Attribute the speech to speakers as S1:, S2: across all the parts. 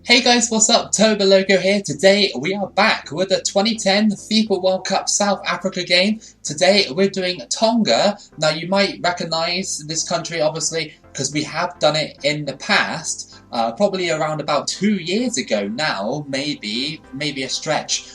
S1: Hey guys, what's up? Toboloco here. Today we are back with the 2010 FIFA World Cup South Africa game. Today we're doing Tonga. Now you might recognise this country obviously because we have done it in the past, probably around about 2 years ago now, maybe a stretch,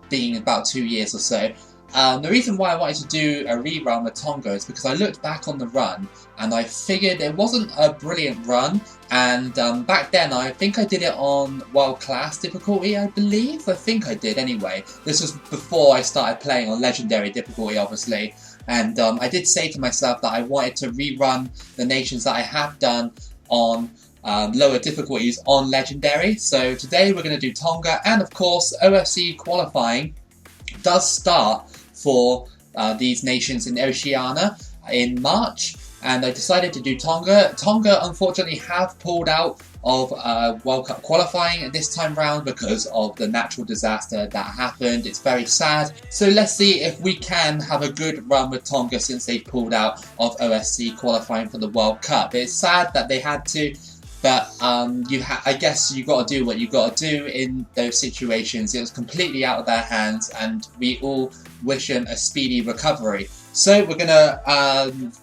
S1: being about 2 years or so. The reason why I wanted to do a rerun with Tonga is because I looked back on the run and I figured it wasn't a brilliant run, and back then I think I did it on world class difficulty, I believe. I think I did anyway. This was before I started playing on legendary difficulty obviously, and I did say to myself that I wanted to rerun the nations that I have done on lower difficulties on legendary. So today we're going to do Tonga, and of course OFC qualifying does start for these nations in Oceania in March, and I decided to do Tonga. Tonga unfortunately have pulled out of World Cup qualifying this time round because of the natural disaster that happened. It's very sad. So let's see if we can have a good run with Tonga since they've pulled out of OSC qualifying for the World Cup. It's sad that they had to, but I guess you got to do what you got to do in those situations. It was completely out of their hands, and we all wish them a speedy recovery. So we're going to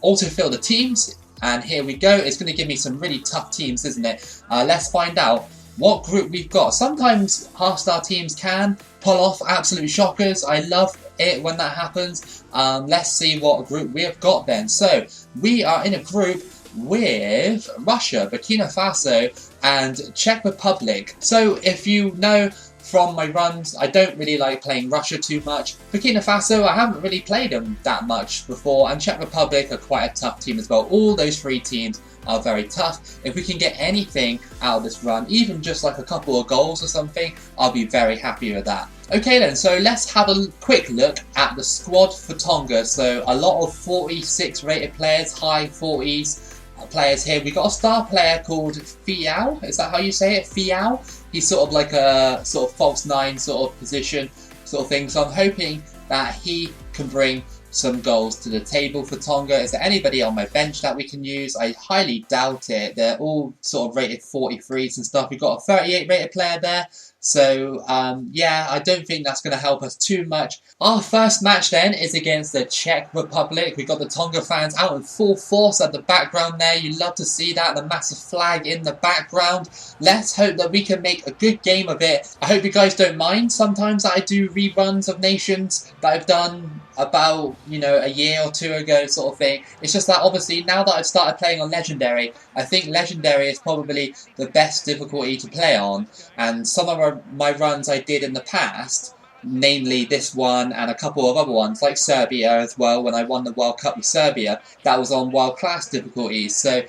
S1: autofill the teams, and here we go. It's going to give me some really tough teams, isn't it? Let's find out what group we've got. Sometimes half-star teams can pull off absolute shockers. I love it when that happens. Let's see what group we have got then. So we are in a group with Russia, Burkina Faso and Czech Republic. So if you know from my runs, I don't really like playing Russia too much. Burkina Faso, I haven't really played them that much before, and Czech Republic are quite a tough team as well. All those three teams are very tough. If we can get anything out of this run, even just like a couple of goals or something, I'll be very happy with that. Okay then, so let's have a quick look at the squad for Tonga. So a lot of 46 rated players, high 40s players here. We got a star player called Fiao. Is that how you say it? Fiao? He's sort of like a sort of false nine sort of position sort of thing. So I'm hoping that he can bring some goals to the table for Tonga. Is there anybody on my bench that we can use? I highly doubt it. They're all sort of rated 43s and stuff. We've got a 38 rated player there. So, yeah, I don't think that's going to help us too much. Our first match then is against the Czech Republic. We've got the Tonga fans out in full force at the background there. You love to see that, the massive flag in the background. Let's hope that we can make a good game of it. I hope you guys don't mind sometimes that I do reruns of nations that I've done about, you know, a year or two ago sort of thing. It's just that obviously now that I've started playing on legendary, I think legendary is probably the best difficulty to play on, and some of my runs I did in the past, namely this one and a couple of other ones like Serbia as well, when I won the World Cup with Serbia, that was on world class difficulties. So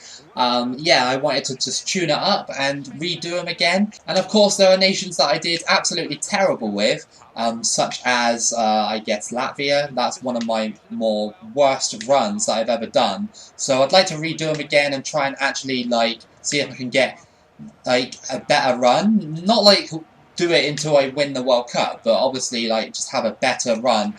S1: yeah, I wanted to just tune it up and redo them again. And of course there are nations that I did absolutely terrible with, such as I guess Latvia. That's one of my more worst runs that I've ever done. So I'd like to redo them again and try and actually like see if I can get like a better run. Not like do it until I win the World Cup, but obviously like just have a better run.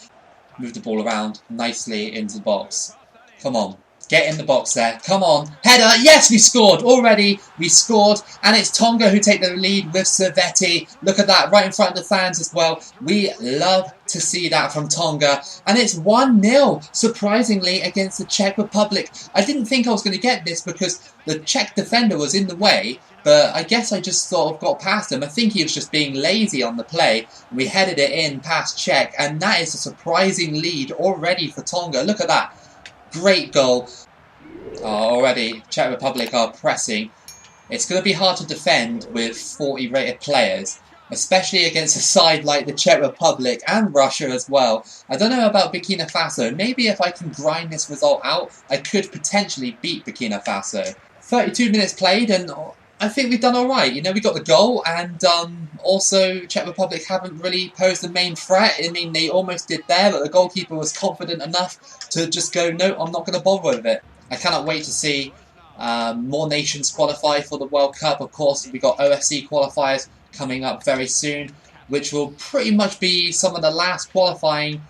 S1: Move the ball around nicely into the box. Come on. Get in the box there. Come on. Header. Yes, we scored. Already we scored. And it's Tonga who take the lead with Servetti. Look at that. Right in front of the fans as well. We love to see that from Tonga. And it's 1-0, surprisingly, against the Czech Republic. I didn't think I was going to get this because the Czech defender was in the way. But I guess I just sort of got past him. I think he was just being lazy on the play. We headed it in past Czech. And that is a surprising lead already for Tonga. Look at that. Great goal. Already, Czech Republic are pressing. It's going to be hard to defend with 40 rated players, especially against a side like the Czech Republic and Russia as well. I don't know about Burkina Faso. Maybe if I can grind this result out, I could potentially beat Burkina Faso. 32 minutes played, and I think we've done alright. You know, we got the goal, and also Czech Republic haven't really posed the main threat. I mean, they almost did there, but the goalkeeper was confident enough to just go, no, I'm not going to bother with it. I cannot wait to see more nations qualify for the World Cup. Of course, we've got OFC qualifiers coming up very soon, which will pretty much be some of the last qualifying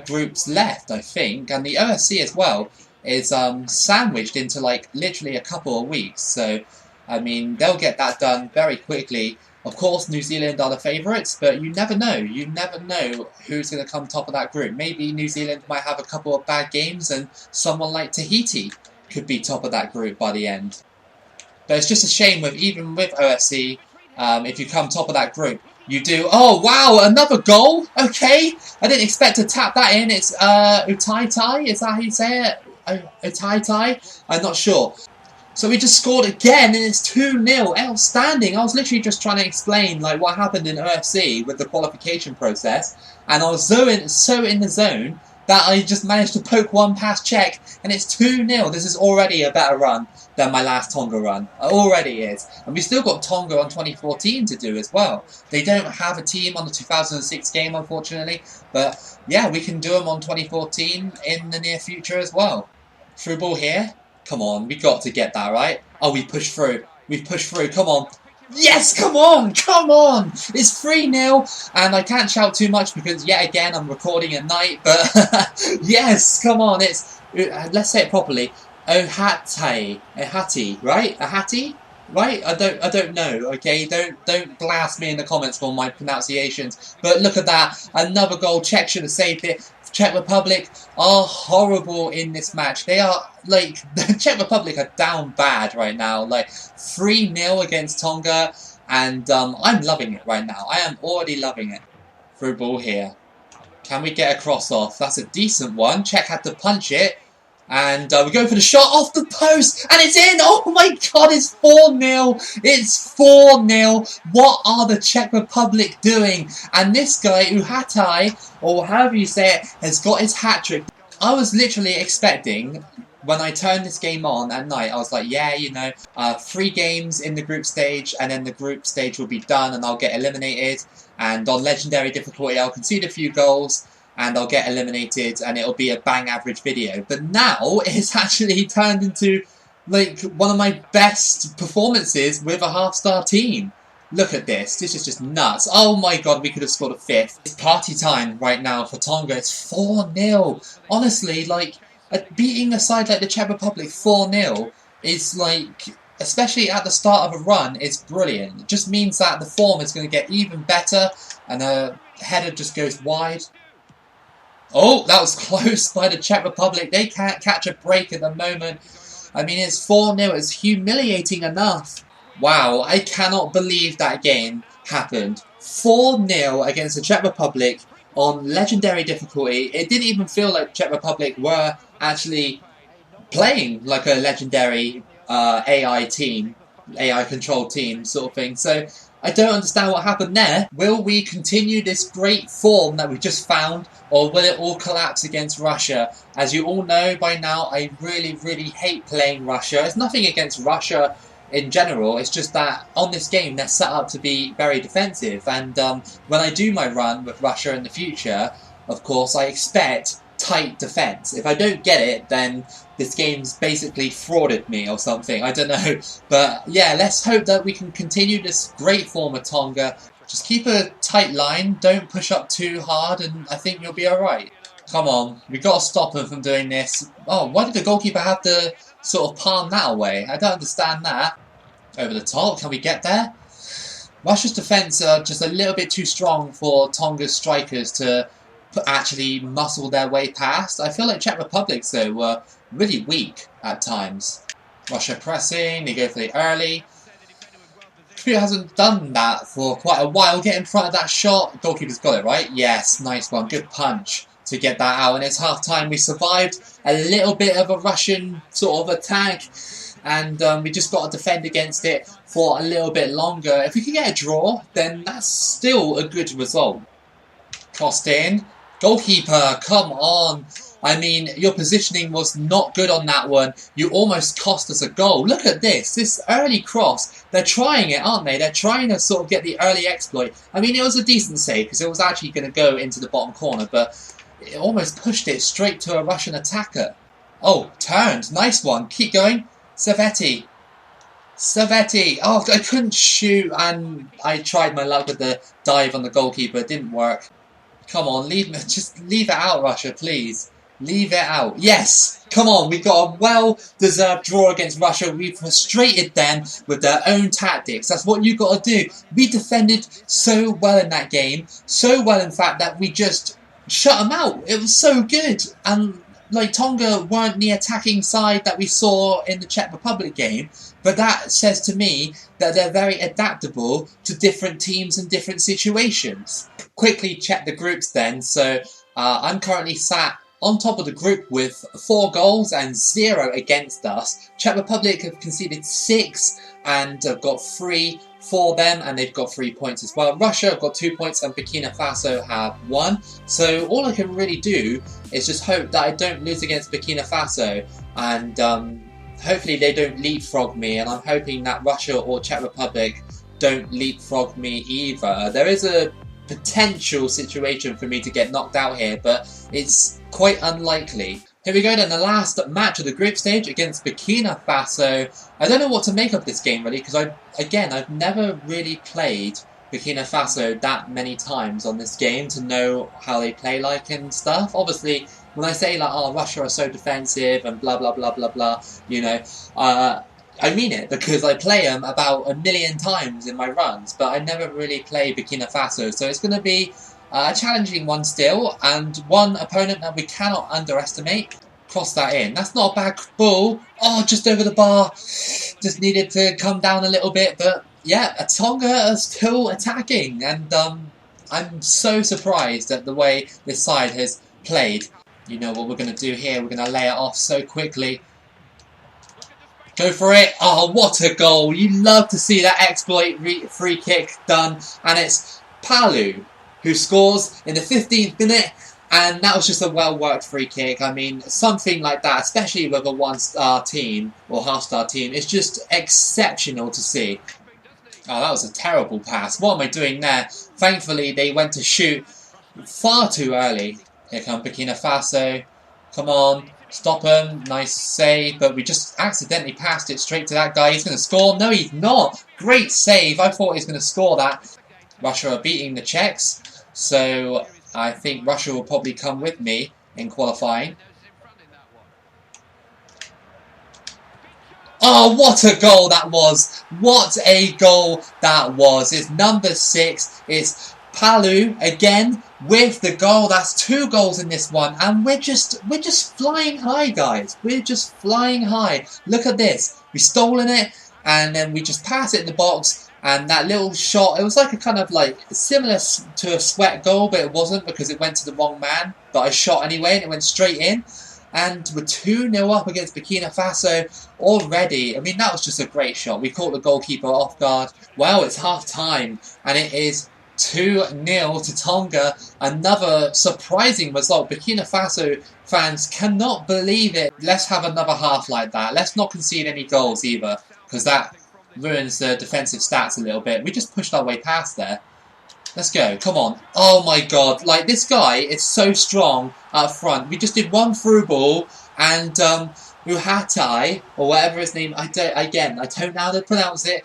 S1: groups left, I think. And the OFC as well is sandwiched into like literally a couple of weeks. So I mean, they'll get that done very quickly. Of course, New Zealand are the favourites, but you never know. You never know who's going to come top of that group. Maybe New Zealand might have a couple of bad games and someone like Tahiti could be top of that group by the end. But it's just a shame even with OFC, if you come top of that group, you do... Oh, wow, another goal? Okay, I didn't expect to tap that in. It's Utaitai, is that how you say it? Utaitai? I'm not sure. So we just scored again, and it's 2-0. Outstanding. I was literally just trying to explain like what happened in OFC with the qualification process, and I was so in the zone that I just managed to poke one past Czech, and it's 2-0. This is already a better run than my last Tonga run. It already is. And we still got Tonga on 2014 to do as well. They don't have a team on the 2006 game, unfortunately, but yeah, we can do them on 2014 in the near future as well. Through ball here. Come on, we got to get that, right? Oh, we pushed through. We pushed through. Come on. Yes, come on. Come on. It's 3-0. And I can't shout too much because, yet again, I'm recording at night. But, yes, come on. It's, let's say it properly. Ohati. Ohati, right? Ohati? Right? I don't know, okay? Don't blast me in the comments for my pronunciations. But look at that. Another goal. Czech should have saved it. Czech Republic are horrible in this match. They are, like, the Czech Republic are down bad right now. Like, 3-0 against Tonga, and I'm loving it right now. I am already loving it. Through ball here. Can we get a cross off? That's a decent one. Czech had to punch it. And we go for the shot off the post, and it's in! Oh my god, it's 4-0! It's 4-0! What are the Czech Republic doing? And this guy, Uhatai, or however you say it, has got his hat-trick. I was literally expecting, when I turned this game on at night, I was like, yeah, you know, 3 games in the group stage, and then the group stage will be done, and I'll get eliminated. And on Legendary difficulty, I'll concede a few goals, and I'll get eliminated, and it'll be a bang average video. But now, it's actually turned into, like, one of my best performances with a half-star team. Look at this. This is just nuts. Oh my god, we could have scored a 5th. It's party time right now for Tonga. It's 4-0. Honestly, like, beating a side like the Czech Republic 4-0 is, like, especially at the start of a run, it's brilliant. It just means that the form is going to get even better, and the header just goes wide. Oh, that was close by the Czech Republic. They can't catch a break at the moment. I mean, it's 4-0. It's humiliating enough. Wow, I cannot believe that game happened. 4-0 against the Czech Republic on Legendary difficulty. It didn't even feel like the Czech Republic were actually playing like a Legendary AI team, AI-controlled team sort of thing. So I don't understand what happened there. Will we continue this great form that we just found, or will it all collapse against Russia? As you all know by now, I really, really hate playing Russia. It's nothing against Russia in general, it's just that on this game they're set up to be very defensive, and when I do my run with Russia in the future, of course, I expect tight defence. If I don't get it, then this game's basically frauded me or something, I don't know. But yeah, let's hope that we can continue this great form of Tonga. Just keep a tight line, don't push up too hard, and I think you'll be alright. Come on, we've got to stop them from doing this. Oh, why did the goalkeeper have to sort of palm that away? I don't understand that. Over the top, can we get there? Russia's defence are just a little bit too strong for Tonga's strikers to actually muscle their way past. I feel like Czech Republics, though, were really weak at times. Russia pressing, they go for the early. He hasn't done that for quite a while. Get in front of that shot. Goalkeeper's got it, right? Yes, nice one. Good punch to get that out. And it's half-time. We survived a little bit of a Russian sort of attack. And we just got to defend against it for a little bit longer. If we can get a draw, then that's still a good result. Crossed in. Goalkeeper, come on. I mean, your positioning was not good on that one. You almost cost us a goal. Look at this. This early cross. They're trying it, aren't they? They're trying to sort of get the early exploit. I mean, it was a decent save because it was actually going to go into the bottom corner, but it almost pushed it straight to a Russian attacker. Oh, turned. Nice one. Keep going. Savetti. Oh, I couldn't shoot, and I tried my luck with the dive on the goalkeeper. It didn't work. Come on, just leave it out, Russia, please. Leave it out. Yes! Come on, we got a well-deserved draw against Russia. We frustrated them with their own tactics. That's what you got to do. We defended so well in that game. So well, in fact, that we just shut them out. It was so good. And like, Tonga weren't the attacking side that we saw in the Czech Republic game, but that says to me that they're very adaptable to different teams and different situations. Quickly check the groups then. So I'm currently sat on top of the group with 4 goals and 0 against us. Czech Republic have conceded 6 and have got 3 for them, and they've got 3 points as well. Russia have got 2 points and Burkina Faso have 1. So all I can really do is just hope that I don't lose against Burkina Faso, and hopefully they don't leapfrog me, and I'm hoping that Russia or Czech Republic don't leapfrog me either. There is a potential situation for me to get knocked out here, but it's quite unlikely. Here we go then, the last match of the group stage against Burkina Faso. I don't know what to make of this game really, because I've never really played Burkina Faso that many times on this game to know how they play like and stuff. Obviously, when I say like, oh, Russia are so defensive and blah blah blah blah blah, you know, I mean it, because I play them about 1,000,000 times in my runs, but I never really play Burkina Faso, so it's going to be a challenging one still, and one opponent that we cannot underestimate. Cross that in. That's not a bad ball. Oh, just over the bar. Just needed to come down a little bit, but yeah, Tonga are still attacking, and I'm so surprised at the way this side has played. You know what we're going to do here. We're going to lay it off so quickly. Go for it. Oh, what a goal. You love to see that exploit free kick done. And it's Palu who scores in the 15th minute. And that was just a well-worked free kick. I mean, something like that, especially with a one-star team or half-star team, is just exceptional to see. Oh, that was a terrible pass. What am I doing there? Thankfully, they went to shoot far too early. Here come Burkina Faso. Come on. Stop him. Nice save. But we just accidentally passed it straight to that guy. He's going to score. No, he's not. Great save. I thought he was going to score that. Russia are beating the Czechs. So I think Russia will probably come with me in qualifying. Oh, what a goal that was. What a goal that was. It's number 6. It's Palu again with the goal. That's 2 goals in this one, and we're just flying high, guys. We're just flying high. Look at this. We've stolen it, and then we just pass it in the box, and that little shot, it was like a kind of like similar to a sweat goal, but it wasn't because it went to the wrong man, but I shot anyway and it went straight in. And we're 2-0 up against Burkina Faso already. I mean, that was just a great shot. We caught the goalkeeper off guard. Well, it's half time, and it is 2-0 to Tonga. Another surprising result. Burkina Faso fans cannot believe it. Let's have another half like that. Let's not concede any goals either, because that ruins the defensive stats a little bit. We just pushed our way past there. Let's go. Come on. Oh my god. Like, this guy is so strong up front. We just did one through ball, and Uhatai, or whatever his name, I don't know how to pronounce it,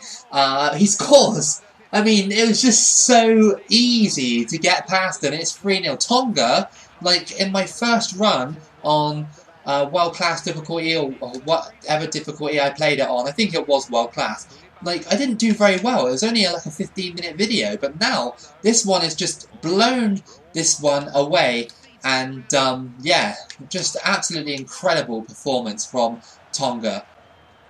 S1: he scores. I mean, it was just so easy to get past them. It's 3-0. Tonga, like, in my first run on world-class difficulty, or whatever difficulty I played it on, I think it was world-class, like, I didn't do very well. It was only like a 15-minute video, but now this one has just blown this one away, and yeah, just absolutely incredible performance from Tonga.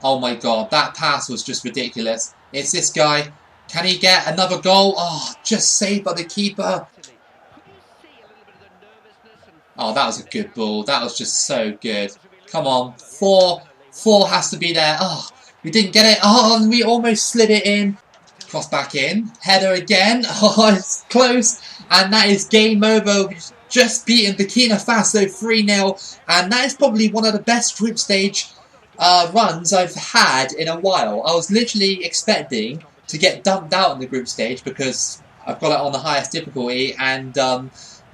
S1: Oh my god, that pass was just ridiculous. It's this guy. Can he get another goal? Oh, just saved by the keeper. Oh, that was a good ball. That was just so good. Come on, four has to be there. Oh, we didn't get it. Oh, and we almost slid it in. Cross back in. Header again. Oh, it's close. And that is game over. We've just beaten Burkina Faso 3-0. And that is probably one of the best group stage runs I've had in a while. I was literally expecting to get dumped out in the group stage because I've got it on the highest difficulty. And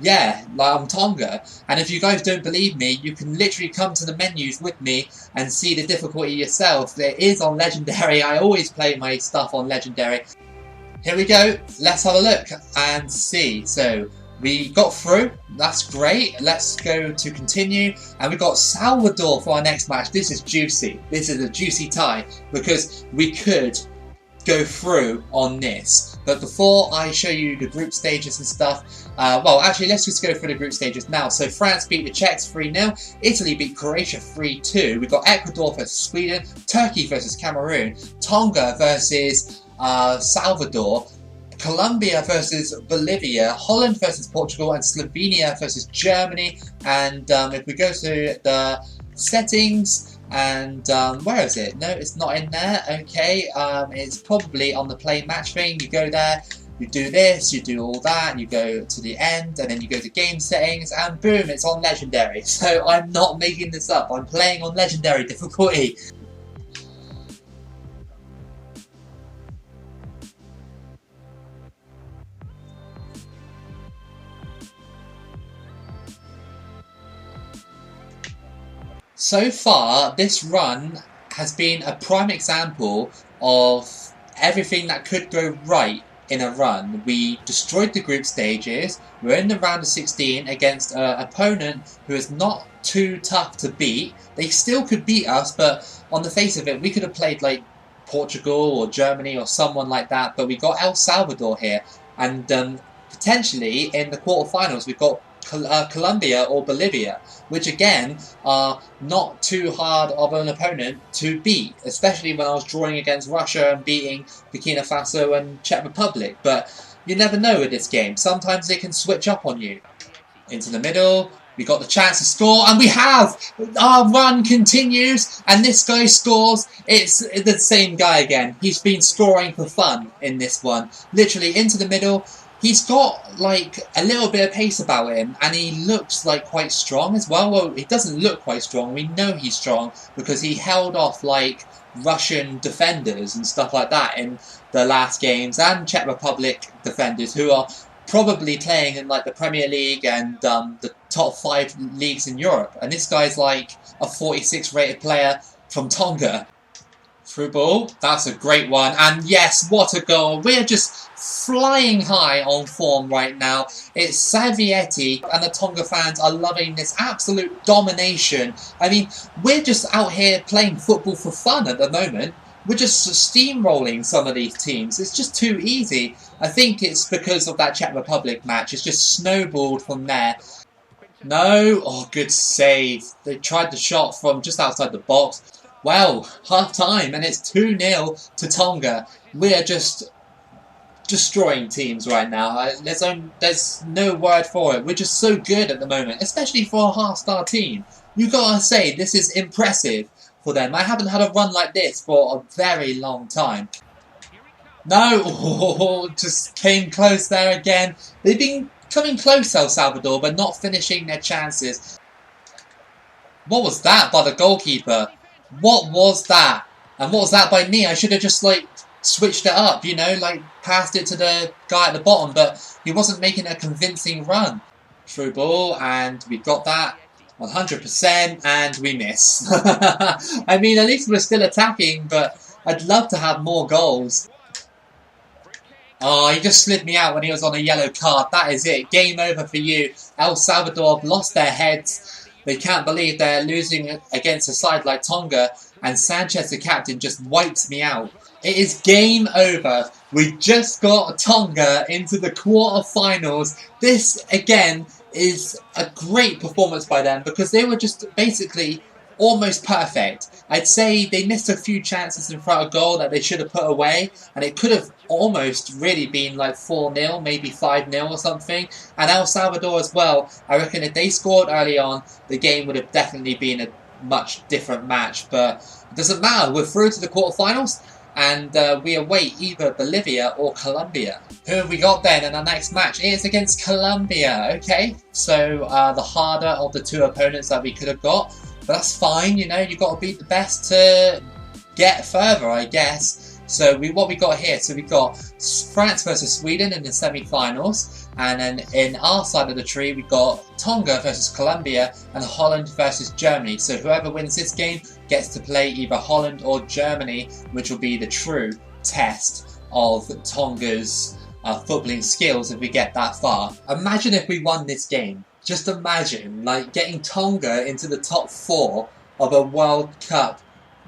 S1: yeah, like, I'm Tonga. And if you guys don't believe me, you can literally come to the menus with me and see the difficulty yourself. It is on Legendary. I always play my stuff on Legendary. Here we go. Let's have a look and see. So, We got through, that's great. Let's go to continue. And we got Salvador for our next match. This is juicy. This is a juicy tie because we could go through on this. But before I show you the group stages and stuff, well, actually, let's just go through the group stages now. So France beat the Czechs 3-0. Italy beat Croatia 3-2. We've got Ecuador versus Sweden, Turkey versus Cameroon, Tonga versus Salvador, Colombia versus Bolivia, Holland versus Portugal, and Slovenia versus Germany. And if we go to the settings, and where is it? No, it's not in there. Okay, it's probably on the play match thing. You go there, you do this, you do all that, you go to the end, and then you go to game settings, and boom, it's on legendary. So I'm not making this up. I'm playing on legendary difficulty. So far, this run has been a prime example of everything that could go right in a run. We destroyed the group stages, we're in the round of 16 against an opponent who is not too tough to beat. They still could beat us, but on the face of it, we could have played like Portugal or Germany or someone like that, but we got El Salvador here, and potentially in the quarterfinals we've got Colombia or Bolivia, which again are not too hard of an opponent to beat, especially when I was drawing against Russia and beating Burkina Faso and Czech Republic. But you never know with this game, sometimes they can switch up on you. Into the middle, we got the chance to score, and we have! Our run continues, and this guy scores. It's the same guy again. He's been scoring for fun in this one. Literally into the middle. He's got like a little bit of pace about him, and he looks like quite strong as well. Well, he doesn't look quite strong. We know he's strong because he held off like Russian defenders and stuff like that in the last games, and Czech Republic defenders who are probably playing in like the Premier League and the top 5 leagues in Europe. And this guy's like a 46 rated player from Tonga. Through ball, that's a great one, and yes, what a goal. We're just flying high on form right now. It's Savietti, and the Tonga fans are loving this absolute domination. I mean, we're just out here playing football for fun at the moment. We're just steamrolling some of these teams. It's just too easy. I think it's because of that Czech Republic match. It's just snowballed from there. No, oh, good save. They tried the shot from just outside the box. Well, half time, and it's 2-0 to Tonga. We are just destroying teams right now. There's no word for it. We're just so good at the moment, especially for a half-star team. You gotta say, this is impressive for them. I haven't had a run like this for a very long time. No, oh, just came close there again. They've been coming close, El Salvador, but not finishing their chances. What was that by the goalkeeper? What was that? And what was that by me? I should have just, like, switched it up, you know, like, passed it to the guy at the bottom, but he wasn't making a convincing run. Through ball, and we got that 100%, and we miss. I mean, at least we're still attacking, but I'd love to have more goals. Oh, he just slid me out when he was on a yellow card. That is it. Game over for you. El Salvador have lost their heads. They can't believe they're losing against a side like Tonga, and Sanchez, the captain, just wipes me out. It is game over. We just got Tonga into the quarterfinals. This, again, is a great performance by them because they were just basically almost perfect. I'd say they missed a few chances in front of goal that they should have put away, and it could have almost really been like 4-0, maybe 5-0 or something. And El Salvador as well, I reckon if they scored early on, the game would have definitely been a much different match. But it doesn't matter, we're through to the quarterfinals, and we await either Bolivia or Colombia. Who have we got then in our next match? It is against Colombia, okay? So the harder of the two opponents that we could have got. But that's fine, you know, you've got to beat the best to get further, I guess. So what we got here, so we got France versus Sweden in the semi-finals, and then in our side of the tree we got Tonga versus Colombia and Holland versus Germany. So whoever wins this game gets to play either Holland or Germany, which will be the true test of Tonga's our footballing skills if we get that far. Imagine if we won this game. Just imagine, like, getting Tonga into the top 4 of a World Cup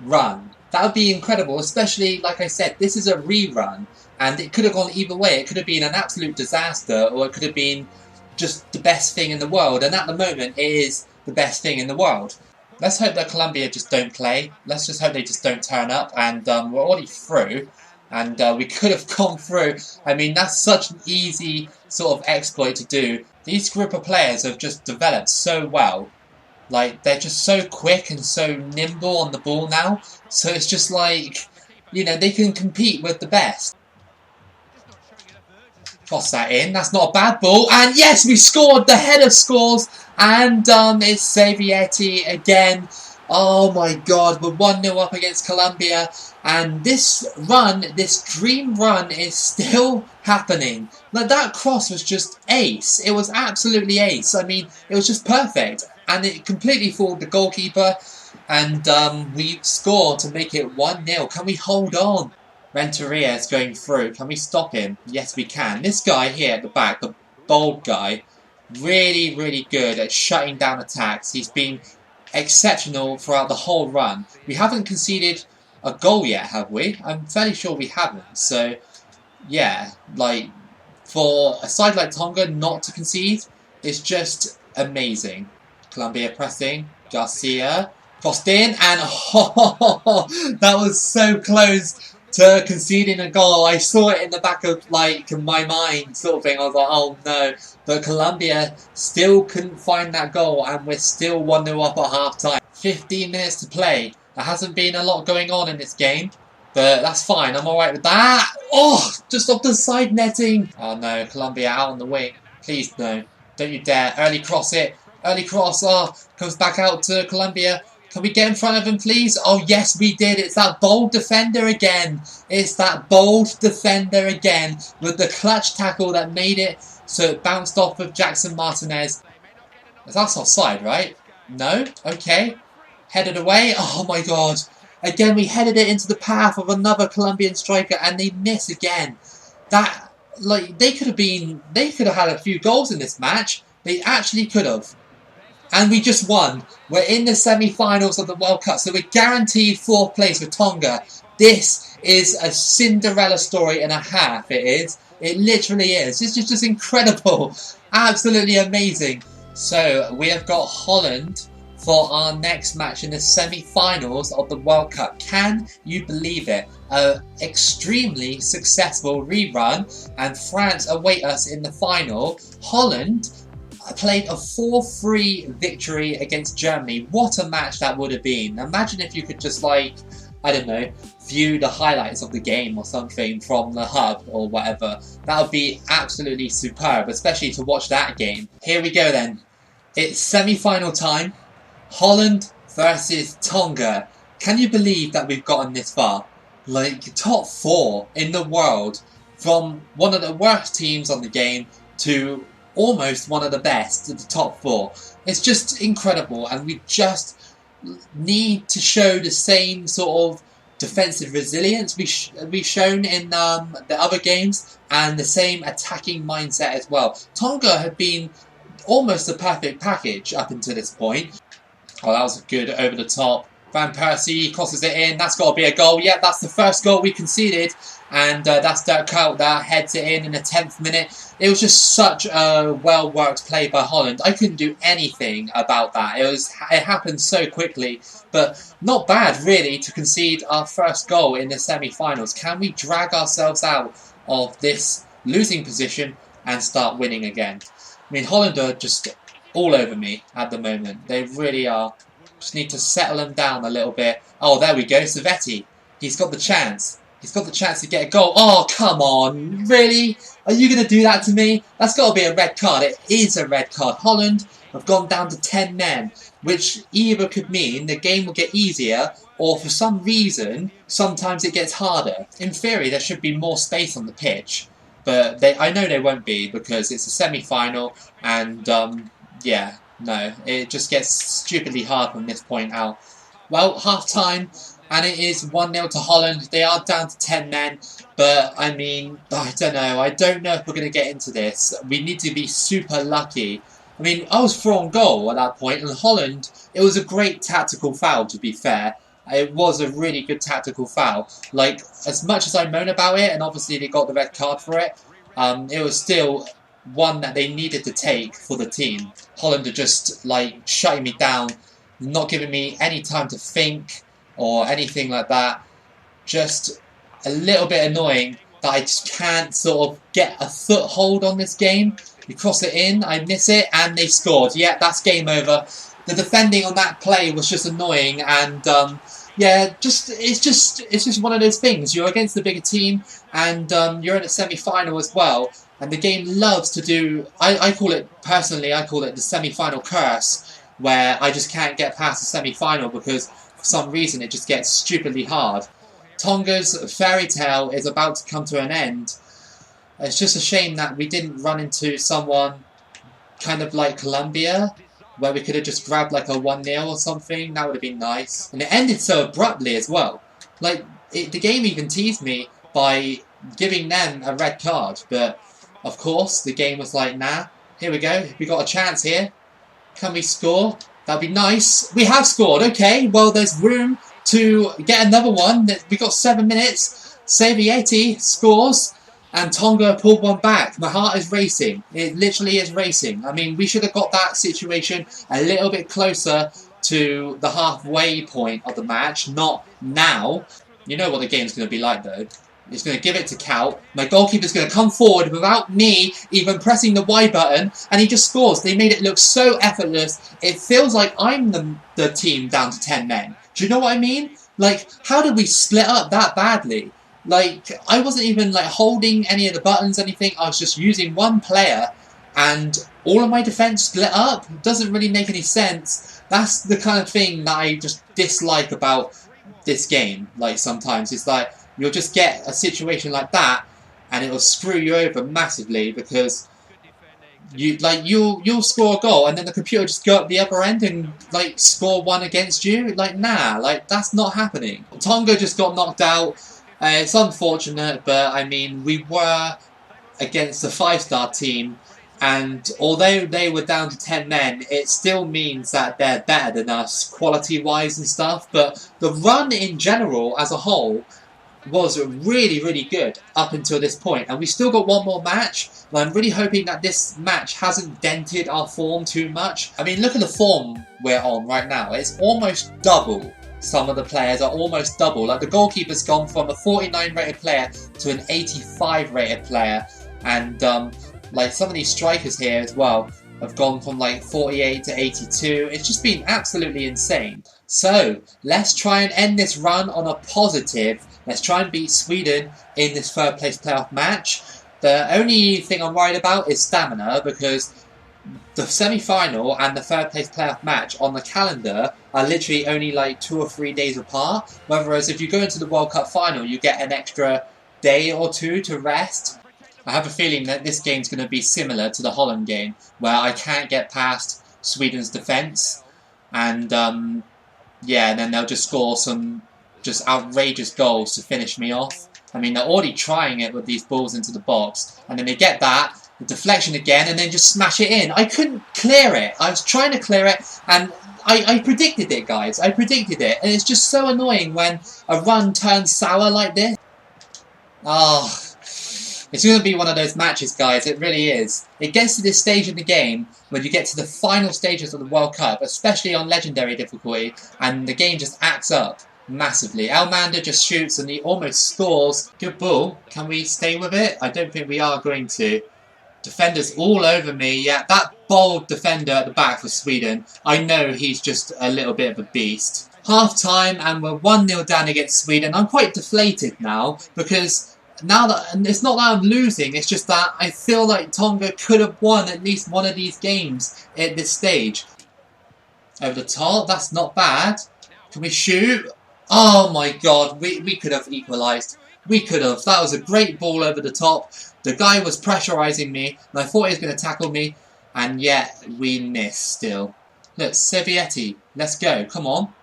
S1: run. That would be incredible, especially, like I said, this is a rerun, and it could have gone either way. It could have been an absolute disaster, or it could have been just the best thing in the world, and at the moment, it is the best thing in the world. Let's hope that Colombia just don't play. Let's just hope they just don't turn up, and we're already through. And we could have gone through. I mean, that's such an easy sort of exploit to do. These group of players have just developed so well. Like, they're just so quick and so nimble on the ball now. So it's just like, you know, they can compete with the best. Cross that in. That's not a bad ball. And yes, we scored. The header scores. And it's Savietti again. Oh my god, we're 1-0 up against Colombia. And this run, this dream run is still happening. Like, that cross was just ace. It was absolutely ace. I mean, it was just perfect. And it completely fooled the goalkeeper. And we scored to make it 1-0. Can we hold on? Renteria is going through. Can we stop him? Yes, we can. This guy here at the back, the bold guy, really, really good at shutting down attacks. He's been exceptional throughout the whole run. We haven't conceded a goal yet, have we? I'm fairly sure we haven't. So, yeah, like, for a side like Tonga not to concede is just amazing. Colombia pressing. Garcia crossed in, and that was so close to conceding a goal. I saw it in the back of, like, my mind, sort of thing. I was like, oh no. But Colombia still couldn't find that goal, and we're still 1-0 up at half-time. 15 minutes to play. There hasn't been a lot going on in this game, but that's fine. I'm alright with that. Oh, just off the side netting. Oh no, Colombia out on the wing. Please, no. Don't you dare. Early cross it. Early cross. Oh, comes back out to Colombia. Can we get in front of him, please? Oh, yes, we did. It's that bold defender again. It's that bold defender again with the clutch tackle that made it so it bounced off of Jackson Martinez. That's offside, right? No? Okay. Headed away. Oh, my God. Again, we headed it into the path of another Colombian striker, and they miss again. That, like, they could have had a few goals in this match. They actually could have. And we just won. We're in the semi-finals of the World Cup, so we're guaranteed 4th place with Tonga. This is a Cinderella story and a half, it is. It literally is. This is just incredible. Absolutely amazing. So, we have got Holland for our next match in the semi-finals of the World Cup. Can you believe it? An extremely successful rerun, and France await us in the final. Holland played a 4-3 victory against Germany. What a match that would have been. Imagine if you could just, like, I don't know, view the highlights of the game or something from the hub or whatever. That would be absolutely superb, especially to watch that game. Here we go then. It's semi-final time. Holland versus Tonga. Can you believe that we've gotten this far? Like, top 4 in the world, from one of the worst teams on the game to almost one of the best at the top 4. It's just incredible, and we just need to show the same sort of defensive resilience we've shown in the other games, and the same attacking mindset as well. Tonga have been almost a perfect package up until this point. Oh, that was good over the top. Van Persie crosses it in. That's got to be a goal. Yeah, that's the first goal we conceded. And that's Dirk Kuyt that heads it in the 10th minute. It was just such a well-worked play by Holland. I couldn't do anything about that. It happened so quickly. But not bad, really, to concede our first goal in the semi-finals. Can we drag ourselves out of this losing position and start winning again? I mean, Holland are just all over me at the moment. They really are. Just need to settle them down a little bit. Oh, there we go. Savietti. He's got the chance. He's got the chance to get a goal. Oh, come on. Really? Are you going to do that to me? That's got to be a red card. It is a red card. Holland have gone down to 10 men, which either could mean the game will get easier, or for some reason, sometimes it gets harder. In theory, there should be more space on the pitch, but I know they won't be because it's a semi-final, and no, it just gets stupidly hard from this point out. Well, half-time, and it is 1-0 to Holland. They are down to 10 men, but I mean, I don't know. I don't know if we're going to get into this. We need to be super lucky. I mean, I was 4 on goal at that point, and Holland, it was a great tactical foul, to be fair. It was a really good tactical foul. Like, as much as I moan about it, and obviously they got the red card for it, it was still one that they needed to take for the team. Holland are just, like, shutting me down, not giving me any time to think or anything like that. Just a little bit annoying that I just can't sort of get a foothold on this game. You cross it in, I miss it, and they scored. Yeah, that's game over. The defending on that play was just annoying, and yeah, it's just one of those things. You're against the bigger team, and you're in a semi-final as well. And the game loves to do. I call it personally. I call it the semi-final curse, where I just can't get past the semi-final because for some reason it just gets stupidly hard. Tonga's fairy tale is about to come to an end. It's just a shame that we didn't run into someone kind of like Colombia, where we could have just grabbed like a 1-0 or something. That would have been nice. And it ended so abruptly as well. Like, the game even teased me by giving them a red card. But, of course, the game was like, nah, here we go. We got a chance here. Can we score? That'd be nice. We have scored. Okay, well, there's room to get another one. We got 7 minutes. Savietti scores. And Tonga pulled one back. My heart is racing. It literally is racing. I mean, we should have got that situation a little bit closer to the halfway point of the match, not now. You know what the game's going to be like, though. It's going to give it to Cal. My goalkeeper's going to come forward without me even pressing the Y button, and he just scores. They made it look so effortless. It feels like I'm the team down to 10 men. Do you know what I mean? Like, how did we split up that badly? Like, I wasn't even, like, holding any of the buttons, anything. I was just using one player, and all of my defence split up. It doesn't really make any sense. That's the kind of thing that I just dislike about this game. Like, sometimes it's like, you'll just get a situation like that, and it'll screw you over massively, because you'll score a goal, and then the computer just go up the other end and, like, score one against you. Like, nah, like, that's not happening. Tonga just got knocked out. It's unfortunate, but I mean, we were against a 5-star team, and although they were down to 10 men, it still means that they're better than us, quality-wise and stuff. But the run in general, as a whole, was really, really good up until this point. And we still got one more match, and I'm really hoping that this match hasn't dented our form too much. I mean, look at the form we're on right now. It's almost double. Some of the players are almost double. Like, the goalkeeper's gone from a 49 rated player to an 85 rated player. And, like, some of these strikers here as well have gone from, like, 48 to 82. It's just been absolutely insane. So, let's try and end this run on a positive. Let's try and beat Sweden in this third place playoff match. The only thing I'm worried about is stamina, because the semi-final and the third place playoff match on the calendar are literally only like 2 or 3 days apart. Whereas if you go into the World Cup final, you get an extra day or 2 to rest. I have a feeling that this game's going to be similar to the Holland game, where I can't get past Sweden's defence. And yeah, and then they'll just score some just outrageous goals to finish me off. I mean, they're already trying it with these balls into the box, and then they get that, the deflection again, and then just smash it in. I couldn't clear it. I was trying to clear it, and I predicted it, guys. I predicted it, and it's just so annoying when a run turns sour like this. Oh, it's going to be one of those matches, guys. It really is. It gets to this stage in the game when you get to the final stages of the World Cup, especially on Legendary difficulty, and the game just acts up massively. Elmander just shoots and he almost scores. Good ball. Can we stay with it? I don't think we are going to. Defenders all over me. Yeah, that bold defender at the back for Sweden, I know he's just a little bit of a beast. Half time, and we're 1-0 down against Sweden. I'm quite deflated now, because now that, and it's not that I'm losing, it's just that I feel like Tonga could have won at least one of these games at this stage. Over the top, that's not bad. Can we shoot? Oh my god, we could have equalised. We could have. That was a great ball over the top. The guy was pressurising me, and I thought he was going to tackle me, and yet we missed still. Look, Savietti, let's go. Come on.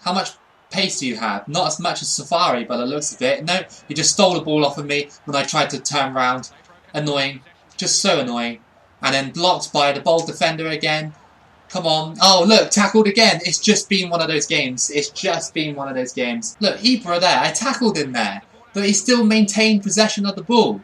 S1: How much pace do you have? Not as much as Safari, by the looks of it. No, he just stole the ball off of me when I tried to turn around. Annoying. Just so annoying. And then blocked by the bold defender again. Come on. Oh, look, tackled again. It's just been one of those games. It's just been one of those games. Look, Ibra there. I tackled him there. But he still maintained possession of the ball.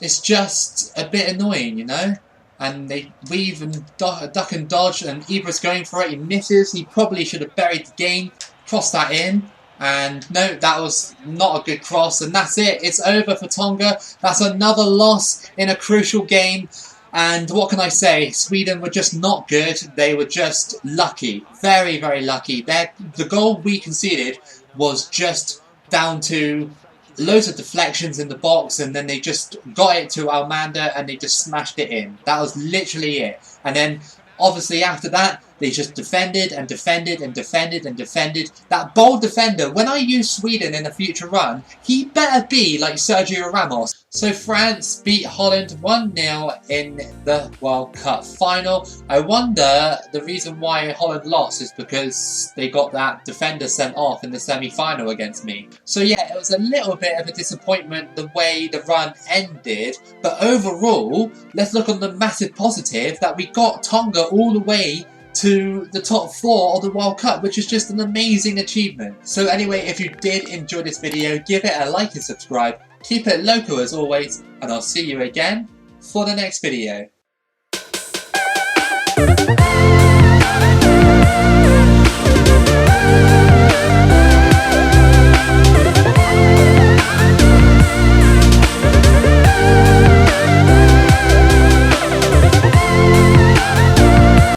S1: It's just a bit annoying, you know? And they weave and duck and dodge, and Ibra's going for it. He misses. He probably should have buried the game. Crossed that in. And no, that was not a good cross. And that's it. It's over for Tonga. That's another loss in a crucial game. And what can I say? Sweden were just not good. They were just lucky. Very, very lucky. The goal we conceded was just down to loads of deflections in the box, and then they just got it to Almanda and they just smashed it in. That was literally it. And then obviously after that they just defended and defended and defended and defended. That bold defender, when I use Sweden in a future run, he better be like Sergio Ramos. So France beat Holland 1-0 in the World Cup final. I wonder the reason why Holland lost is because they got that defender sent off in the semi-final against me. So yeah, it was a little bit of a disappointment the way the run ended. But overall, let's look on the massive positive that we got Tonga all the way to the top 4 of the World Cup, which is just an amazing achievement. So anyway, if you did enjoy this video, give it a like and subscribe. Keep it loco as always, and I'll see you again for the next video.